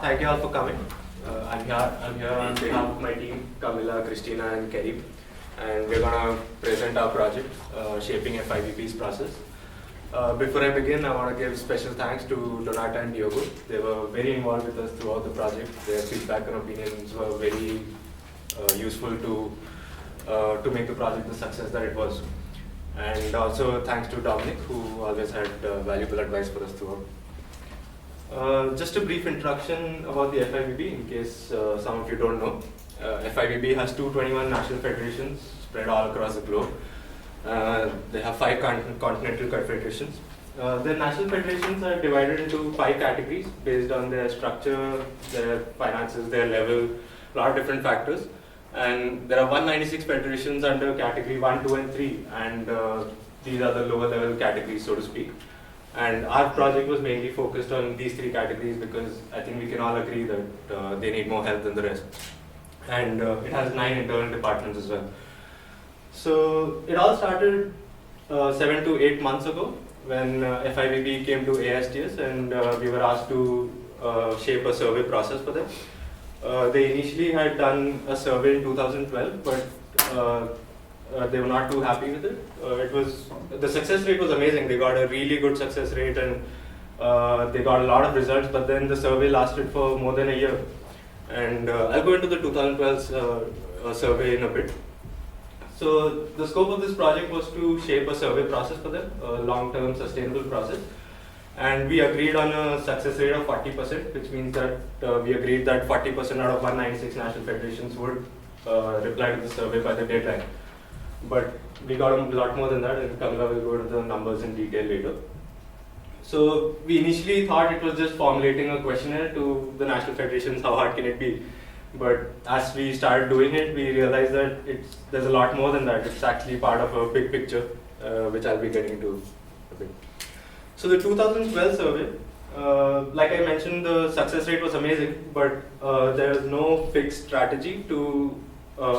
Thank you all for coming. I'm here on behalf of my team, Camilla, Christina, and Kerry, and we're going to present our project, Shaping FIVB's Process. Before I begin, I want to give special thanks to Donata and Diogo. They were very involved with us throughout the project. Their feedback and opinions were very useful to make the project the success that it was. And also thanks to Dominic, who always had valuable advice for us throughout. Just a brief introduction about the FIVB, in case some of you don't know. FIVB has 221 national federations spread all across the globe. They have 5 continental confederations. The national federations are divided into 5 categories based on their structure, their finances, their level, a lot of different factors. And there are 196 federations under category 1, 2, and 3, and these are the lower level categories, so to speak. And our project was mainly focused on these 3 categories because I think we can all agree that they need more help than the rest. And it has 9 internal departments as well. So it all started 7 to 8 months ago when FIVB came to AISTS, and we were asked to shape a survey process for them. They initially had done a survey in 2012, but they were not too happy with it. The success rate was amazing. They got a really good success rate, and they got a lot of results, but then the survey lasted for more than a year. And I'll go into the 2012 survey in a bit. So the scope of this project was to shape a survey process for them, a long-term sustainable process. And we agreed on a success rate of 40%, which means that we agreed that 40% out of 196 national federations would reply to the survey by the deadline. But we got a lot more than that, and Camilla will go into the numbers in detail later. So we initially thought it was just formulating a questionnaire to the national federations, how hard can it be? But as we started doing it, we realized that there's a lot more than that. It's actually part of a big picture, which I'll be getting to a bit. So the 2012 survey, like I mentioned, the success rate was amazing, but there is no fixed strategy to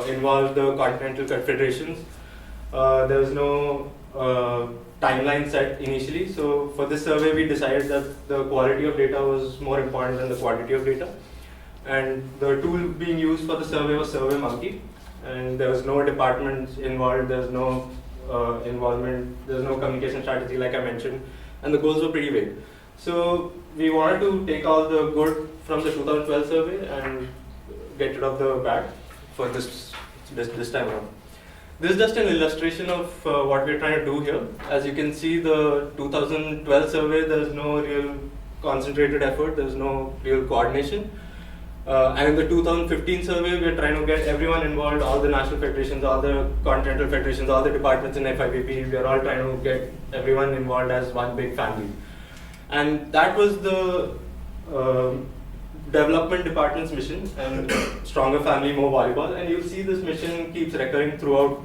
involve the continental confederations. There was no timeline set initially. So for this survey, we decided that the quality of data was more important than the quantity of data. And the tool being used for the survey was SurveyMonkey, and there was no departments involved, there's no involvement, there's no communication strategy like I mentioned, and the goals were pretty vague. So we wanted to take all the good from the 2012 survey and get rid of the bad for this time around. This is just an illustration of what we're trying to do here. As you can see, the 2012 survey, there's no real concentrated effort, there's no real coordination. And in the 2015 survey, we're trying to get everyone involved, all the national federations, all the continental federations, all the departments in FIVB. We're all trying to get everyone involved as one big family. And that was the development department's mission, and stronger family, more volleyball. And you'll see this mission keeps recurring throughout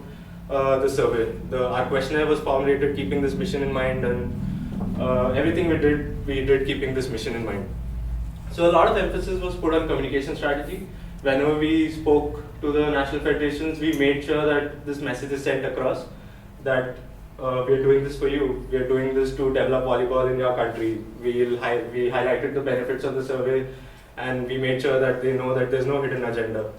the survey. Our questionnaire was formulated keeping this mission in mind, and everything we did keeping this mission in mind. So a lot of emphasis was put on communication strategy. Whenever we spoke to the national federations, we made sure that this message is sent across, that we're doing this for you, we're doing this to develop volleyball in your country. We highlighted the benefits of the survey, and we made sure that they know that there's no hidden agenda.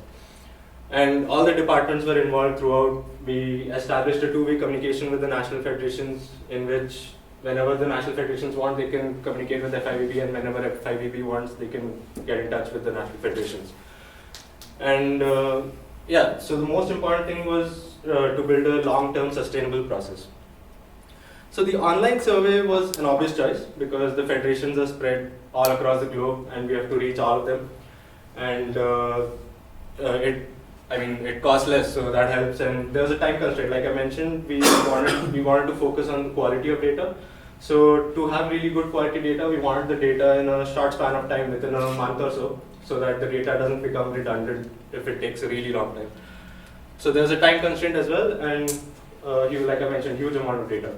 And all the departments were involved throughout. We established a 2-way communication with the national federations, in which whenever the national federations want, they can communicate with FIVB, and whenever FIVB wants, they can get in touch with the national federations. And yeah, so the most important thing was to build a long-term sustainable process. So the online survey was an obvious choice because the federations are spread all across the globe, and we have to reach all of them. And it costs less, so that helps. And there was a time constraint. Like I mentioned, we wanted to focus on the quality of data. So to have really good quality data, we wanted the data in a short span of time, within a month or so that the data doesn't become redundant if it takes a really long time. So there's a time constraint as well, and like I mentioned, huge amount of data.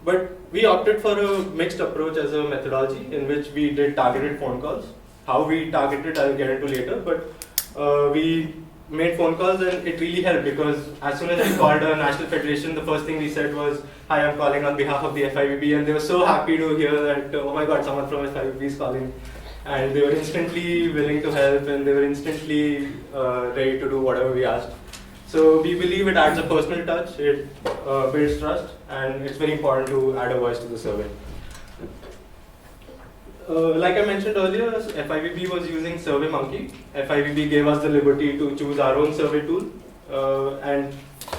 But we opted for a mixed approach as a methodology, in which we did targeted phone calls. How we targeted, I'll get into later, but we made phone calls, and it really helped because as soon as we called a national federation, the first thing we said was, "Hi, I'm calling on behalf of the FIVB," and they were so happy to hear that, oh my God, someone from FIVB is calling. and they were instantly willing to help, and they were instantly ready to do whatever we asked. So we believe it adds a personal touch, it builds trust, and it's very important to add a voice to the survey. Like I mentioned earlier, FIVB was using SurveyMonkey. FIVB gave us the liberty to choose our own survey tool, and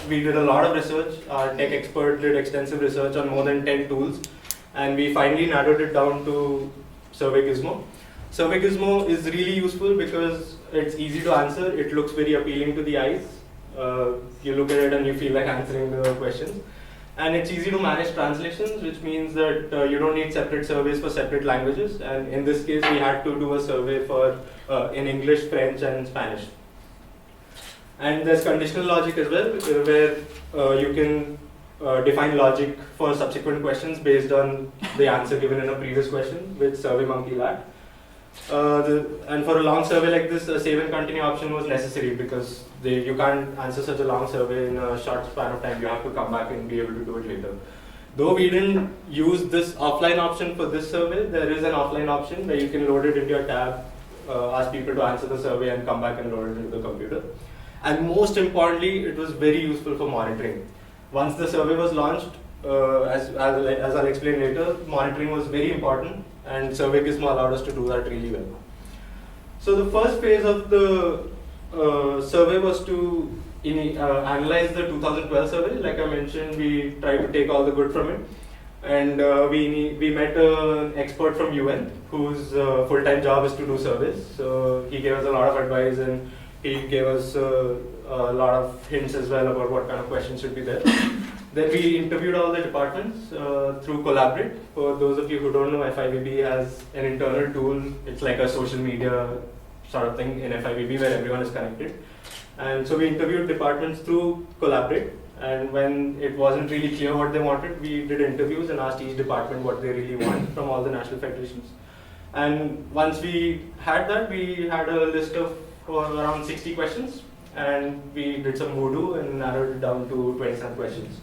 we did a lot of research. Our tech expert did extensive research on more than 10 tools, and we finally narrowed it down to SurveyGizmo. SurveyGizmo is really useful because it's easy to answer. It looks very appealing to the eyes. You look at it and you feel like answering the questions. And it's easy to manage translations, which means that you don't need separate surveys for separate languages. And in this case, we had to do a survey for in English, French, and Spanish. And there's conditional logic as well, where you can define logic for subsequent questions based on the answer given in a previous question, which SurveyMonkey lacked. And for a long survey like this, a save and continue option was necessary because you can't answer such a long survey in a short span of time. You have to come back and be able to do it later. Though we didn't use this offline option for this survey, there is an offline option where you can load it into your tab, ask people to answer the survey, and come back and load it into the computer. And most importantly, it was very useful for monitoring. Once the survey was launched, as I'll explain later, monitoring was very important, and SurveyGizmo allowed us to do that really well. So the first phase of the survey was to analyze the 2012 survey. Like I mentioned, we tried to take all the good from it, and we met an expert from UN whose full-time job is to do surveys. So he gave us a lot of advice, and he gave us a lot of hints as well about what kind of questions should be there. Then we interviewed all the departments through Collaborate. For those of you who don't know, FIVB has an internal tool. It's like a social media sort of thing in FIVB where everyone is connected. And so we interviewed departments through Collaborate. And when it wasn't really clear what they wanted, we did interviews and asked each department what they really want from all the national federations. And once we had that, we had a list of around 60 questions. And we did some voodoo and narrowed it down to 27 questions.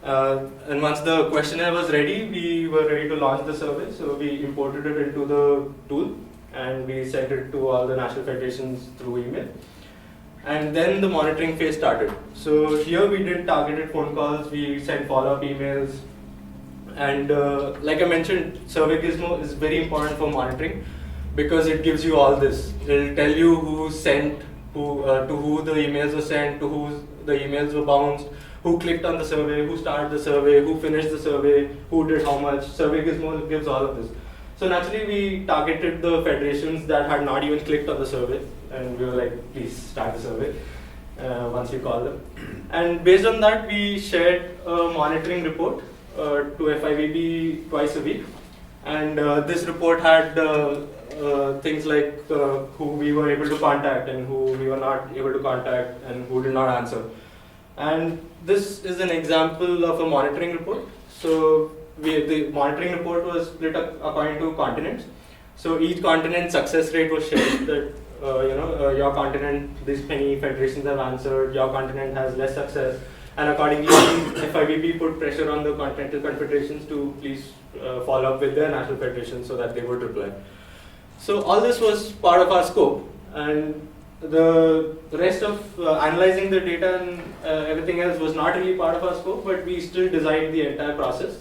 And once the questionnaire was ready, we were ready to launch the survey. So we imported it into the tool and we sent it to all the national federations through email. And then the monitoring phase started. So here we did targeted phone calls, we sent follow-up emails. And like I mentioned, SurveyGizmo is very important for monitoring because it gives you all this. It'll tell you who sent, to who the emails were sent, to who the emails were bounced, who clicked on the survey, who started the survey, who finished the survey, who did how much. SurveyGizmo gives all of this. So naturally we targeted the federations that had not even clicked on the survey, and we were like, please start the survey once you call them. And based on that, we shared a monitoring report to FIVB twice a week. And this report had things like who we were able to contact and who we were not able to contact and who did not answer. And this is an example of a monitoring report. So the monitoring report was split up according to continents. So each continent success rate was shared that your continent, this many federations have answered, your continent has less success. And accordingly, FIVB put pressure on the continental confederations to please follow up with their national federations so that they would reply. So all this was part of our scope, and the rest of analyzing the data and everything else was not really part of our scope, but we still designed the entire process.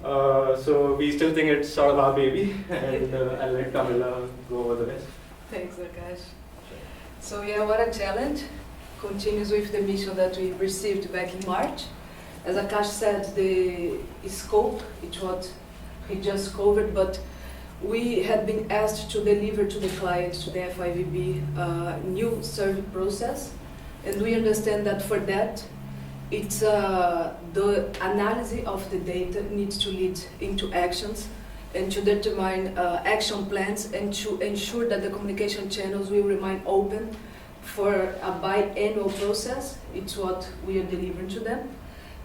So we still think it's sort of our baby, and I'll let Camilla go over the rest. Thanks, Akash. So yeah, what a challenge. Continues with the mission that we received back in March. As Akash said, the scope, it's what he just covered, but we had been asked to deliver to the client, to the FIVB, new survey process, and we understand that for that, it's the analysis of the data needs to lead into actions and to determine action plans and to ensure that the communication channels will remain open for a biannual process. It's what we are delivering to them,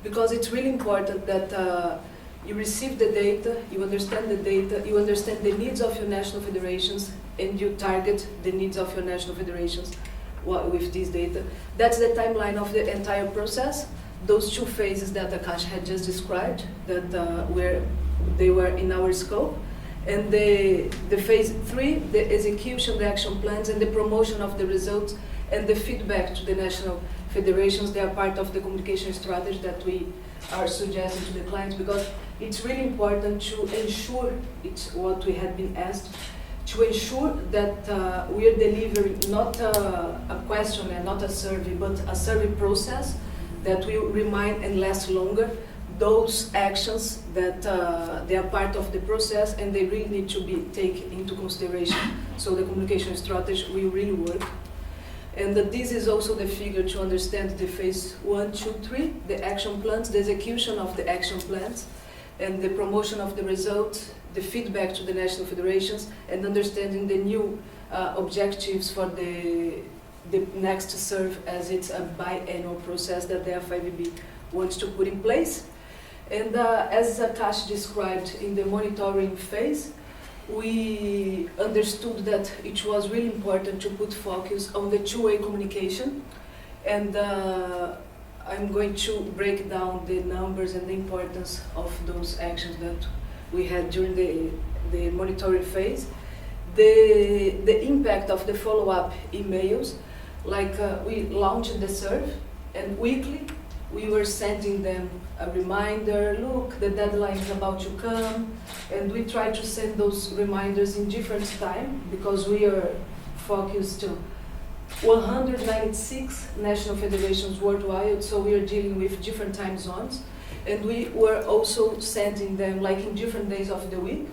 because it's really important that you receive the data, you understand the data, you understand the needs of your national federations, and you target the needs of your national federations with this data. That's the timeline of the entire process. Those two phases that Akash had just described, that they were in our scope. And the phase 3, the execution, the action plans, and the promotion of the results, and the feedback to the national federations. They are part of the communication strategy that we are suggesting to the clients, because it's really important to ensure, it's what we had been asked, to ensure that we are delivering not a questionnaire, not a survey, but a survey process that will remind and last longer those actions that they are part of the process and they really need to be taken into consideration. So the communication strategy will really work. And this is also the figure to understand the phase 1, 2, 3, the action plans, the execution of the action plans, and the promotion of the results, the feedback to the national federations, and understanding the new objectives for the next serve, as it's a biannual process that the FIVB wants to put in place. And as Akash described in the monitoring phase, we understood that it was really important to put focus on the two-way communication. And I'm going to break down the numbers and the importance of those actions that we had during the monitoring phase. The impact of the follow-up emails, like we launched the survey, and weekly we were sending them a reminder, look, the deadline is about to come, and we try to send those reminders in different time, because we are focused to 196 national federations worldwide, so we are dealing with different time zones, and we were also sending them like in different days of the week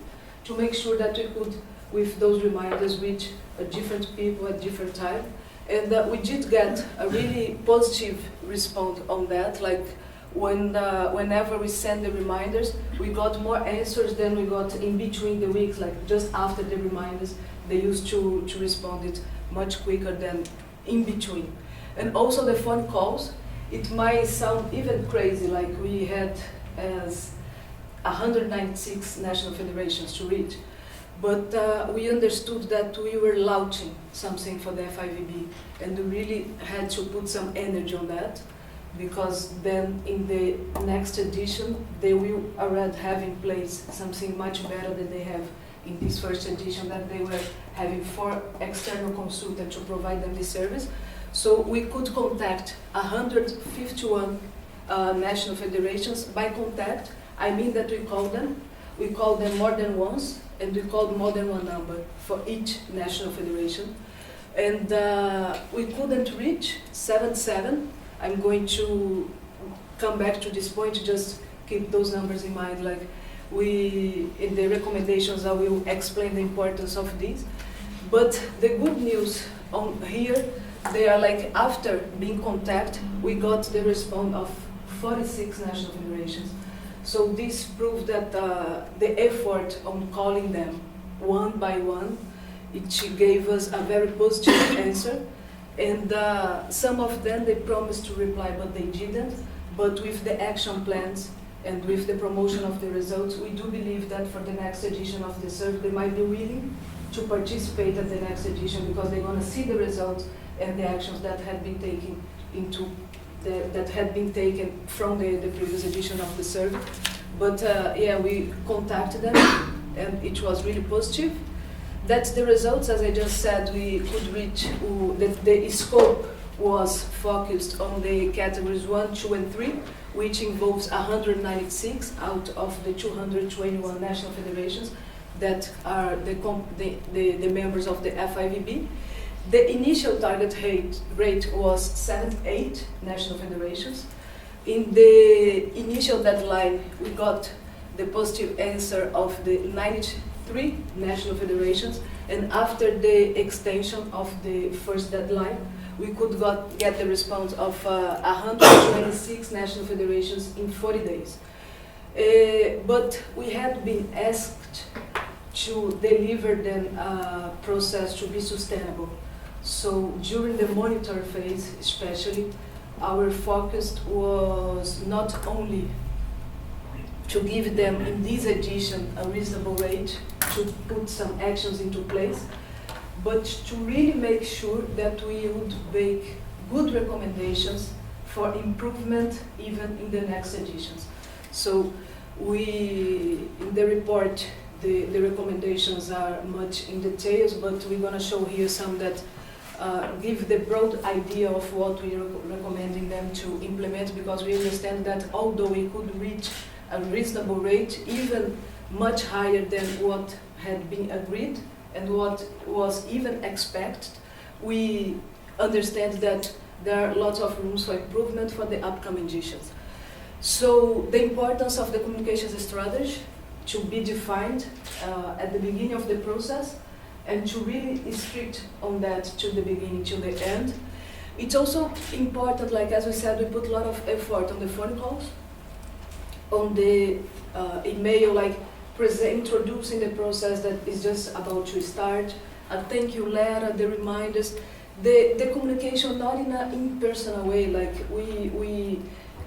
to make sure that we could, with those reminders, reach different people at different time. And we did get a really positive response on that. Like whenever we send the reminders, we got more answers than we got in between the weeks. Like just after the reminders, they used to respond it much quicker than in between. And also the phone calls. It might sound even crazy, like we had as 196 national federations to reach. But we understood that we were launching something for the FIVB, and we really had to put some energy on that, because then in the next edition, they will already have in place something much better than they have in this first edition, that they were having 4 external consultants to provide them this service. So we could contact 151 national federations. By contact, I mean that we call them more than once, and we called more than one number for each national federation. And we couldn't reach 77. I'm going to come back to this point, just keep those numbers in mind. Like in the recommendations, I will explain the importance of these. But the good news on here, they are like after being contacted, we got the response of 46 national federations. So this proved that the effort on calling them one by one, it gave us a very positive answer. And some of them, they promised to reply, but they didn't. But with the action plans and with the promotion of the results, we do believe that for the next edition of the survey, they might be willing to participate at the next edition, because they're going to see the results and the actions that had been taken from the previous edition of the survey. But yeah, we contacted them, and it was really positive. That's the results. As I just said, we could reach, the scope was focused on the categories 1, 2, and 3, which involves 196 out of the 221 national federations that are the members of the FIVB. The initial target rate was 78 national federations. In the initial deadline, we got the positive answer of the 93 national federations, and after the extension of the first deadline, we could get the response of 126 national federations in 40 days. But we had been asked to deliver then a process to be sustainable. So during the monitor phase, especially, our focus was not only to give them in this edition a reasonable rate to put some actions into place, but to really make sure that we would make good recommendations for improvement even in the next editions. So we, in the report, the recommendations are much in details, but we're going to show here some that give the broad idea of what we are recommending them to implement, because we understand that although we could reach a reasonable rate, even much higher than what had been agreed and what was even expected, we understand that there are lots of rooms for improvement for the upcoming editions. So the importance of the communications strategy to be defined at the beginning of the process, and to really strict on that to the beginning, to the end. It's also important, like as we said, we put a lot of effort on the phone calls, on the email, like introducing the process that is just about to start, a thank you letter, the reminders, the communication not in an impersonal way, like we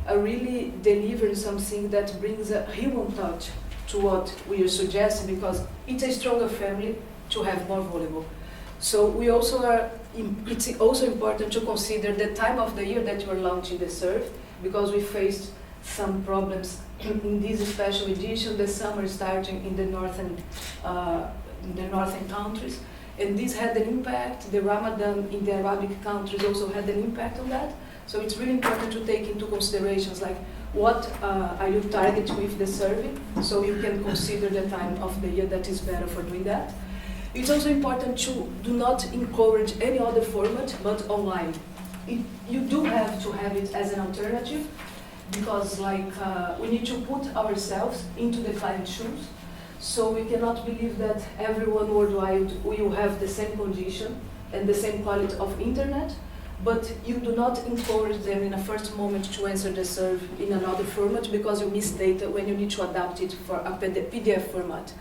are really delivering something that brings a human touch to what we are suggesting, because it's a stronger family to have more volleyball. So we also it's also important to consider the time of the year that you are launching the serve, because we faced some problems in this special edition, the summer starting in the northern countries, and this had an impact. The Ramadan in the Arabic countries also had an impact on that. So it's really important to take into considerations like what are you targeting with the survey, so you can consider the time of the year that is better for doing that. It's also important to do not encourage any other format but online. You do have to have it as an alternative, because we need to put ourselves into the client's shoes. So we cannot believe that everyone worldwide will have the same condition and the same quality of internet, but you do not encourage them in a first moment to answer the survey in another format, because you miss data when you need to adapt it for a PDF format.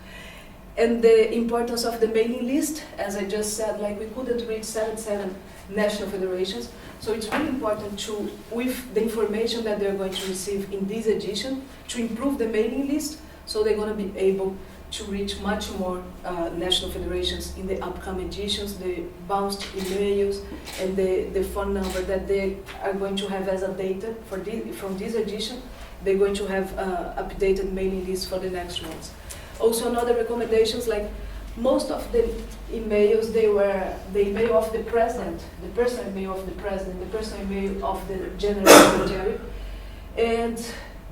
And the importance of the mailing list, as I just said, like we couldn't reach 77 national federations, so it's really important to, with the information that they're going to receive in this edition, to improve the mailing list, so they're going to be able to reach much more national federations in the upcoming editions, the bounced emails and the phone number that they are going to have as a data for from this edition. They're going to have updated mailing list for the next ones. Also, another recommendations, like most of the emails, they were the email of the president, the personal email of the president, the personal email of the general secretary, and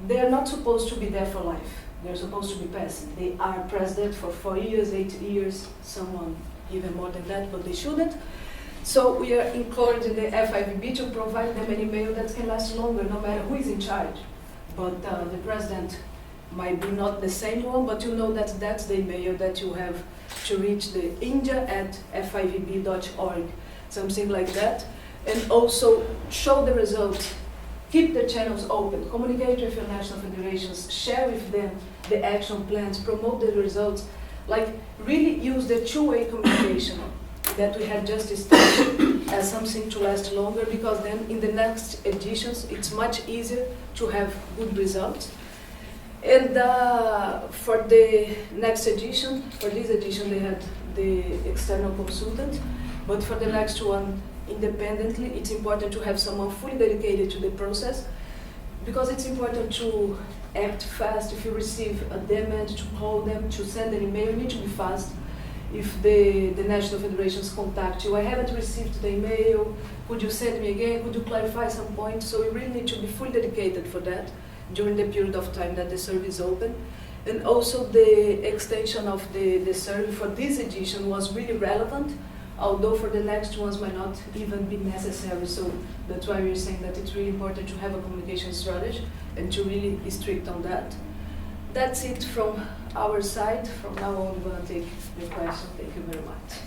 they are not supposed to be there for life. They're supposed to be passive. They are president for 4 years, 8 years, someone even more than that, but they shouldn't. So we are encouraging the FIVB to provide them an email that can last longer, no matter who is in charge. But the president might be not the same one, but you know that that's the email that you have to reach the india@fivb.org, something like that. And also show the results. Keep the channels open, communicate with your national federations, share with them the action plans, promote the results, like really use the two-way communication that we have just established as something to last longer, because then in the next editions it's much easier to have good results. And for the next edition, for this edition they had the external consultant, but for the next one, independently, it's important to have someone fully dedicated to the process, because it's important to act fast. If you receive a demand, to call them, to send an email, you need to be fast. If the national federations contact you, I haven't received the email, could you send me again, could you clarify some points? So you really need to be fully dedicated for that during the period of time that the survey is open. And also the extension of the survey for this edition was really relevant, although for the next ones might not even be necessary. So that's why we're saying that it's really important to have a communication strategy and to really be strict on that. That's it from our side. From now on, we're going to take the question. Thank you very much.